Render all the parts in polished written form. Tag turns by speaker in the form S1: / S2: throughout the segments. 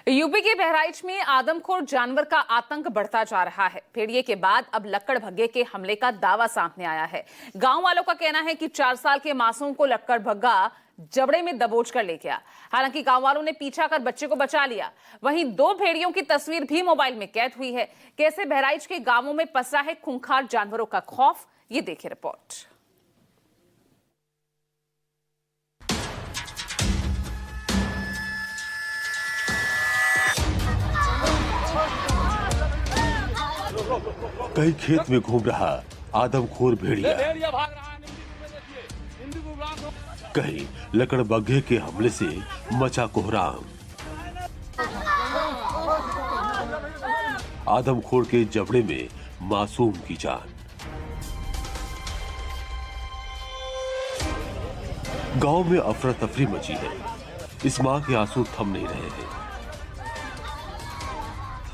S1: UP के बहराइच में आदमखोर जानवर का आतंक बढ़ता जा रहा है। भेड़िए के बाद अब लक्कड़भग्गे के हमले का दावा सामने आया है। गांव वालों का कहना है कि 4 साल के मासूम को लक्कड़भग्गा जबड़े में दबोच कर ले गया। हालांकि गांव वालों ने पीछा कर बच्चे को बचा लिया। वहीं 2 भेड़ियों की तस्वीर भी मोबाइल में कैद हुई है। कैसे बहराइच के गांवों में पसरा है खूंखार जानवरों का खौफ, ये देखिए रिपोर्ट।
S2: कहीं खेत में घूम रहा आदमखोर भेड़िया, कहीं लकड़बग्घे के हमले से मचा कोहराम। आदमखोर के जबड़े में मासूम की जान। गांव में अफरा तफरी मची है। इस मां के आंसू थम नहीं रहे हैं।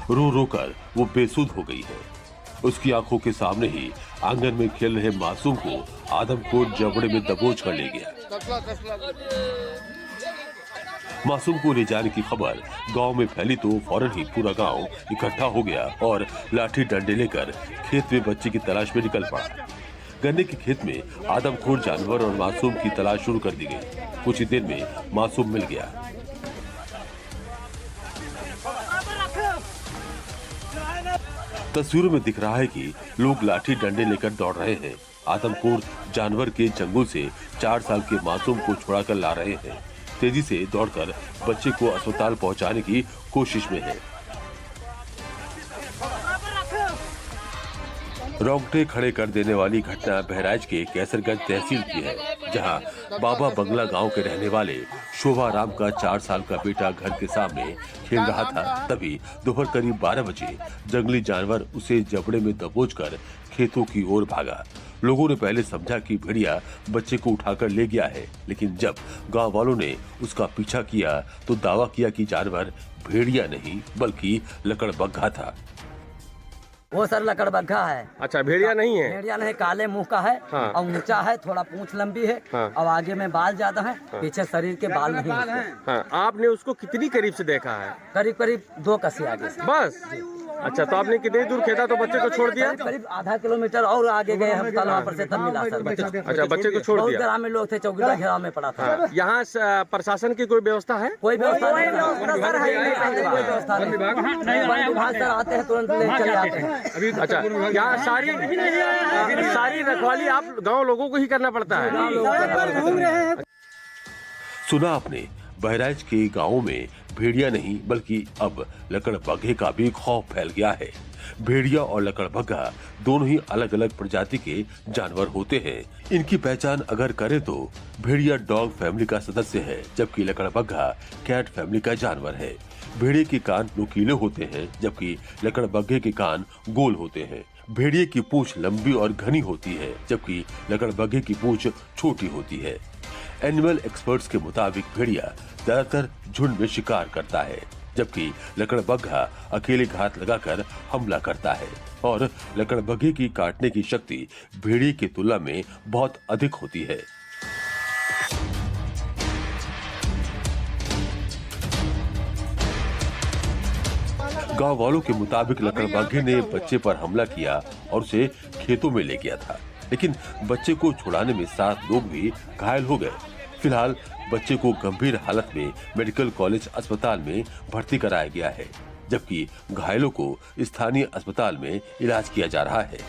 S2: रो रो कर वो बेसुध हो गई है। उसकी आंखों के सामने ही आंगन में खेल रहे मासूम को आदमखोर जबड़े में दबोच कर ले गया। मासूम को ले जाने की खबर गांव में फैली तो फौरन ही पूरा गांव इकट्ठा हो गया और लाठी डंडे लेकर खेत में बच्चे की तलाश में निकल पड़ा। गन्ने के खेत में आदमखोर जानवर और मासूम की तलाश शुरू कर दी गई। कुछ ही देर में मासूम मिल गया। तस्वीरों में दिख रहा है कि लोग लाठी डंडे लेकर दौड़ रहे हैं। आदमखोर जानवर के जंगल से 4 साल के मासूम को छुड़ाकर ला रहे हैं। तेजी से दौड़कर बच्चे को अस्पताल पहुंचाने की कोशिश में है। रोंगटे खड़े कर देने वाली घटना बहराइच के कैसरगंज तहसील की है, जहां बाबा बंगला गांव के रहने वाले शोभा राम का 4 साल का बेटा घर के सामने खेल रहा था। तभी दोपहर करीब 12 बजे जंगली जानवर उसे जबड़े में दबोचकर खेतों की ओर भागा। लोगों ने पहले समझा कि भेड़िया बच्चे को उठाकर ले गया है, लेकिन जब गांव वालों ने उसका पीछा किया तो दावा किया कि जानवर भेड़िया नहीं बल्कि लकड़बग्घा था।
S3: वो सर लकड़बग्घा है।
S4: अच्छा, भेड़िया नहीं है?
S3: भेड़िया नहीं, काले मुंह का है।
S4: हाँ।
S3: और ऊंचा है, थोड़ा पूंछ लंबी है।
S4: हाँ।
S3: और आगे में बाल ज्यादा है। हाँ। पीछे शरीर के बाल नहीं है।
S4: हाँ। आपने उसको कितनी करीब से देखा है?
S3: करीब करीब 2 कसी आगे से।
S4: बस? अच्छा, तो आपने कितनी दूर खेदा तो बच्चे को छोड़ दिया?
S3: करीब आधा किलोमीटर और आगे गए हम, कल वहाँ पर से तब मिला सर बच्चे।
S4: अच्छा, बच्चे को छोड़ दिया।
S3: ग्रामीण लोग थे, चौकीदार घेराव में पड़ा था।
S4: हाँ। यहाँ प्रशासन की कोई व्यवस्था है?
S3: कोई व्यवस्था नहीं, कोई व्यवस्था नहीं। विभाग सर आते हैं, तुरंत ले चले जाते हैं।
S4: अच्छा, यहाँ सारी रखवाली आप गाँव लोगों को ही करना पड़ता है?
S2: सुना आपने, बहराइच के गांवों में भेड़िया नहीं बल्कि अब लकड़बग्घे का भी खौफ फैल गया है। भेड़िया और लकड़बग्घा दोनों ही अलग अलग प्रजाति के जानवर होते हैं। इनकी पहचान अगर करें तो भेड़िया डॉग फैमिली का सदस्य है, जबकि लकड़बग्घा कैट फैमिली का जानवर है। भेड़िए के कान नुकीले होते हैं, जबकि लकड़बग्घे के कान गोल होते हैं। भेड़िए की पूंछ लंबी और घनी होती है, जबकि लकड़बग्घे की पूंछ छोटी होती है। एनिमल एक्सपर्ट्स के मुताबिक भेड़िया ज्यादातर झुंड में शिकार करता है, जबकि लकड़बग्घा अकेले घात लगाकर हमला करता है और लकड़बग्घे की काटने की शक्ति भेड़िए की तुलना में बहुत अधिक होती है। गांव वालों के मुताबिक लकड़बग्घे ने बच्चे पर हमला किया और उसे खेतों में ले गया था, लेकिन बच्चे को छुड़ाने में 7 लोग भी घायल हो गए। फिलहाल बच्चे को गंभीर हालत में मेडिकल कॉलेज अस्पताल में भर्ती कराया गया है, जबकि घायलों को स्थानीय अस्पताल में इलाज किया जा रहा है।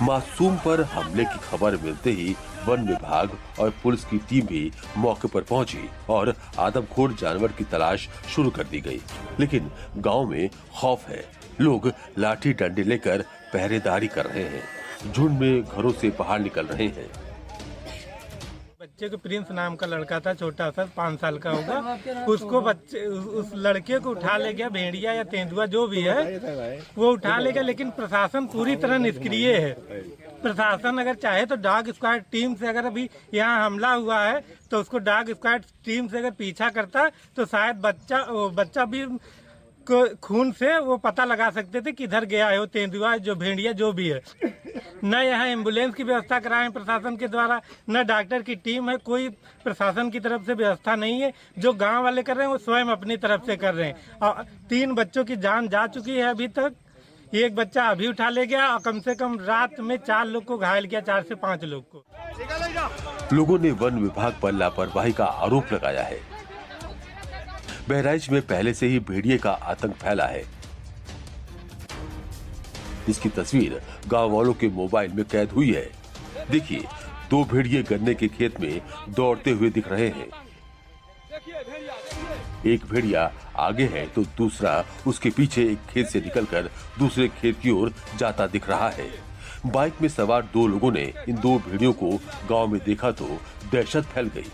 S2: मासूम पर हमले की खबर मिलते ही वन विभाग और पुलिस की टीम भी मौके पर पहुंची और आदमखोर जानवर की तलाश शुरू कर दी गई। लेकिन गांव में खौफ है। लोग लाठी डंडे लेकर पहरेदारी कर रहे हैं। झुंड में घरों से बाहर निकल रहे हैं।
S5: बच्चे को प्रिंस नाम का लड़का था, छोटा सा 5 साल का होगा। उसको उस लड़के को उठा ले गया भेड़िया या तेंदुआ जो भी है, वो उठा ले गया। लेकिन प्रशासन पूरी तरह निष्क्रिय है। प्रशासन अगर चाहे तो डॉग स्क्वाड टीम से, अगर अभी यहाँ हमला हुआ है तो उसको डॉग स्क्वाड टीम से अगर पीछा करता तो शायद बच्चा भी खून से वो पता लगा सकते थे किधर गया है वो तेंदुआ जो भेड़िया जो भी है। न यहाँ एम्बुलेंस की व्यवस्था कराएं प्रशासन के द्वारा, न डॉक्टर की टीम है, कोई प्रशासन की तरफ से व्यवस्था नहीं है। जो गांव वाले कर रहे हैं वो स्वयं अपनी तरफ से कर रहे हैं। और 3 बच्चों की जान जा चुकी है अभी तक, एक बच्चा अभी उठा ले गया और कम से कम रात में 4 लोग को घायल किया, 4 से 5 लोग को।
S2: लोगों ने वन विभाग पर लापरवाही का आरोप लगाया है। बहराइच में पहले से ही भेड़िए का आतंक फैला है। इसकी तस्वीर गांव वालों के मोबाइल में कैद हुई है। देखिए, 2 भेड़िए गन्ने के खेत में दौड़ते हुए दिख रहे हैं। एक भेड़िया आगे है तो दूसरा उसके पीछे एक खेत से निकलकर दूसरे खेत की ओर जाता दिख रहा है। बाइक में सवार 2 लोगों ने इन 2 भेड़ियों को गांव में देखा तो दहशत फैल गई।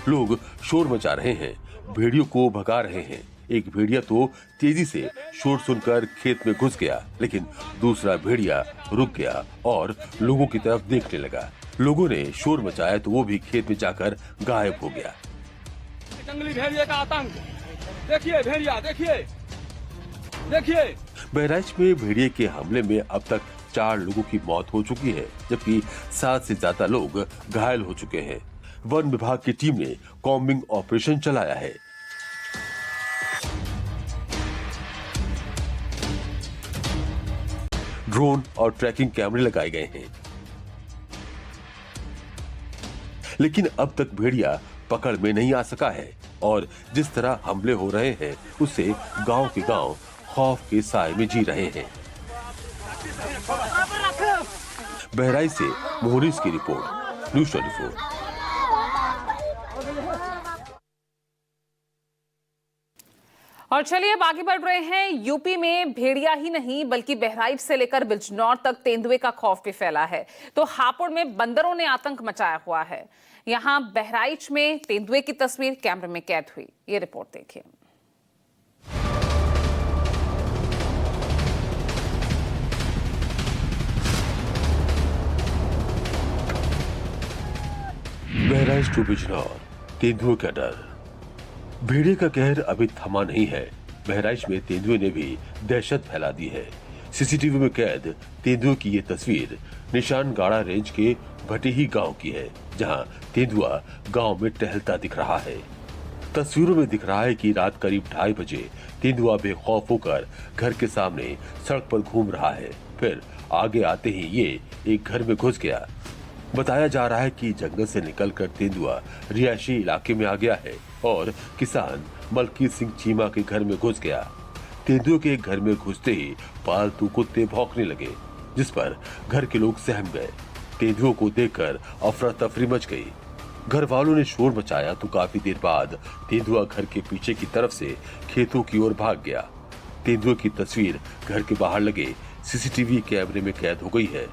S2: लोग शोर मचा रहे हैं, भेड़ियों को भगा रहे हैं। एक भेड़िया तो तेजी से शोर सुनकर खेत में घुस गया, लेकिन दूसरा भेड़िया रुक गया और लोगों की तरफ देखने लगा। लोगों ने शोर मचाया तो वो भी खेत में जाकर गायब हो गया।
S6: जंगली भेड़िए का आतंक देखिए, भेड़िया देखिए देखिए।
S2: बहराइच में भेड़िए के हमले में अब तक 4 लोगों की मौत हो चुकी है, जबकि 7 से ज्यादा लोग घायल हो चुके हैं। वन विभाग की टीम ने कॉम्बिंग ऑपरेशन चलाया है। ड्रोन और ट्रैकिंग कैमरे लगाए गए हैं, लेकिन अब तक भेड़िया पकड़ में नहीं आ सका है और जिस तरह हमले हो रहे हैं उससे गांव के गांव खौफ के साए में जी रहे हैं। बहराइच से मोहनिस की रिपोर्ट, न्यूज़ 24।
S1: और चलिए अब आगे बढ़ रहे हैं। यूपी में भेड़िया ही नहीं बल्कि बहराइच से लेकर बिजनौर तक तेंदुए का खौफ भी फैला है, तो हापुड़ में बंदरों ने आतंक मचाया हुआ है। यहां बहराइच में तेंदुए की तस्वीर कैमरे में कैद हुई, ये रिपोर्ट देखिए।
S2: बहराइच टू बिजनौर, तेंदुए का डर। भेड़िए का कहर अभी थमा नहीं है। बहराइच में तेंदुए ने भी दहशत फैला दी है। सीसीटीवी में कैद तेंदुए की ये तस्वीर निशानगाड़ा रेंज के भटेही गांव की है, जहां तेंदुआ गांव में टहलता दिख रहा है। तस्वीरों में दिख रहा है कि रात करीब 2:30 बजे तेंदुआ बेखौफ होकर घर के सामने सड़क पर घूम रहा है। फिर आगे आते ही ये एक घर में घुस गया। बताया जा रहा है कि जंगल से निकलकर तेंदुआ रिहायशी इलाके में आ गया है और किसान मलकीत सिंह चीमा के घर में घुस गया। तेंदुए के घर में घुसते ही पालतू कुत्ते भौंकने लगे, जिस पर घर के लोग सहम गए। तेंदुओं को देखकर अफरा तफरी मच गई। घर वालों ने शोर मचाया तो काफी देर बाद तेंदुआ घर के पीछे की तरफ से खेतों की ओर भाग गया। तेंदुए की तस्वीर घर के बाहर लगे सीसीटीवी कैमरे में कैद हो गई है।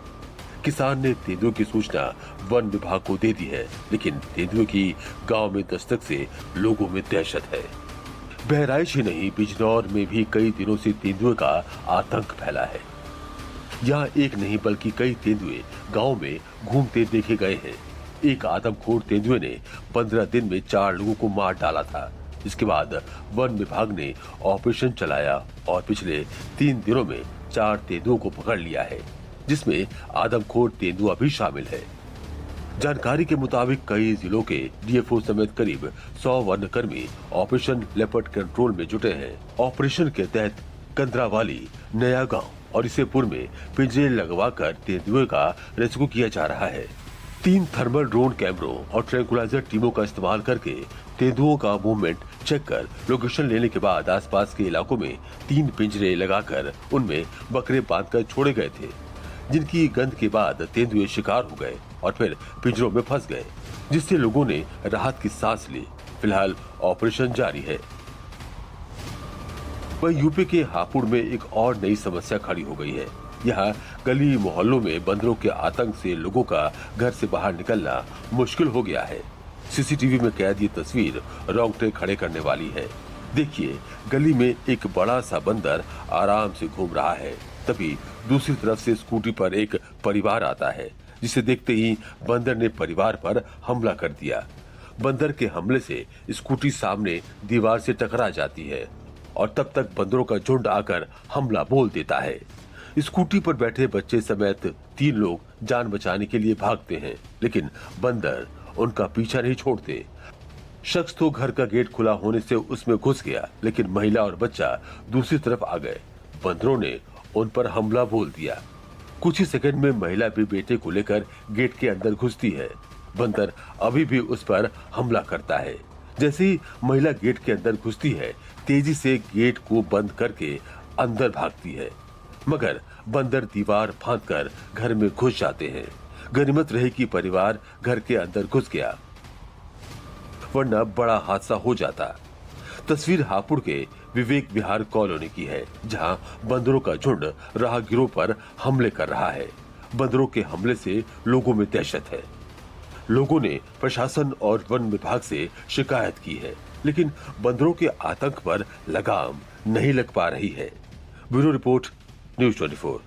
S2: किसान ने तेंदुए की सूचना वन विभाग को दे दी है, लेकिन तेंदुए की गांव में दस्तक से लोगों में दहशत है। बहराइच ही नहीं, बिजनौर में भी कई दिनों से तेंदुए का आतंक फैला है। यहाँ एक नहीं बल्कि कई तेंदुए गांव में घूमते देखे गए हैं। एक आदमखोर तेंदुए ने 15 दिन में 4 लोगों को मार डाला था। इसके बाद वन विभाग ने ऑपरेशन चलाया और पिछले 3 दिनों में 4 तेंदुओं को पकड़ लिया है, जिसमें आदमखोर तेंदुआ भी शामिल है। जानकारी के मुताबिक कई जिलों के डीएफओ समेत करीब 100 वनकर्मी ऑपरेशन लेपर्ड कंट्रोल में जुटे हैं। ऑपरेशन के तहत कंदरावाली, नया गांव और इसेपुर में पिंजरे लगवाकर तेंदुए का रेस्क्यू किया जा रहा है। 3 थर्मल ड्रोन कैमरों और ट्रैंकुलाइजर टीमों का इस्तेमाल करके तेंदुओं का मूवमेंट चेक कर लोकेशन लेने के बाद आसपास के इलाकों में 3 पिंजरे लगाकर उनमें बकरे बांधकर छोड़े गए थे, जिनकी गंध के बाद तेंदुए शिकार हो गए और फिर पिंजरों में फंस गए, जिससे लोगों ने राहत की सांस ली। फिलहाल ऑपरेशन जारी है। वहीं यूपी के हापुड़ में एक और नई समस्या खड़ी हो गई है। यहाँ गली मोहल्लों में बंदरों के आतंक से लोगों का घर से बाहर निकलना मुश्किल हो गया है। सीसीटीवी में कैद ये तस्वीर रोंगटे खड़े करने वाली है। देखिए, गली में एक बड़ा सा बंदर आराम से घूम रहा है, तभी दूसरी तरफ से स्कूटी पर एक परिवार आता है, जिसे देखते ही बंदर ने परिवार पर हमला कर दिया। बंदर के हमले से स्कूटी सामने दीवार से टकरा जाती है और तब तक बंदरों का झुंड आकर हमला बोल देता है। स्कूटी पर बैठे बच्चे समेत 3 लोग जान बचाने के लिए भागते हैं, लेकिन बंदर उनका पीछा नहीं छोड़ते। शख्स तो घर का गेट खुला होने से उसमें घुस गया, लेकिन महिला और बच्चा दूसरी तरफ आ गए। बंदरों ने उन पर हमला बोल दिया। कुछ ही सेकंड में महिला भी बेटे को लेकर गेट के अंदर घुसती है। बंदर अभी भी उस पर हमला करता है। जैसे ही महिला गेट के अंदर घुसती है, तेजी से गेट को बंद करके अंदर भागती है, मगर बंदर दीवार फांदकर घर में घुस जाते हैं। गनीमत रही कि परिवार घर के अंदर घुस गया, वरना बड़ा हादसा हो जाता। तस्वीर हापुड़ के विवेक विहार कॉलोनी की है, जहां बंदरों का झुंड राहगीरों पर हमले कर रहा है। बंदरों के हमले से लोगों में दहशत है। लोगों ने प्रशासन और वन विभाग से शिकायत की है, लेकिन बंदरों के आतंक पर लगाम नहीं लग पा रही है। Bureau report, news 24।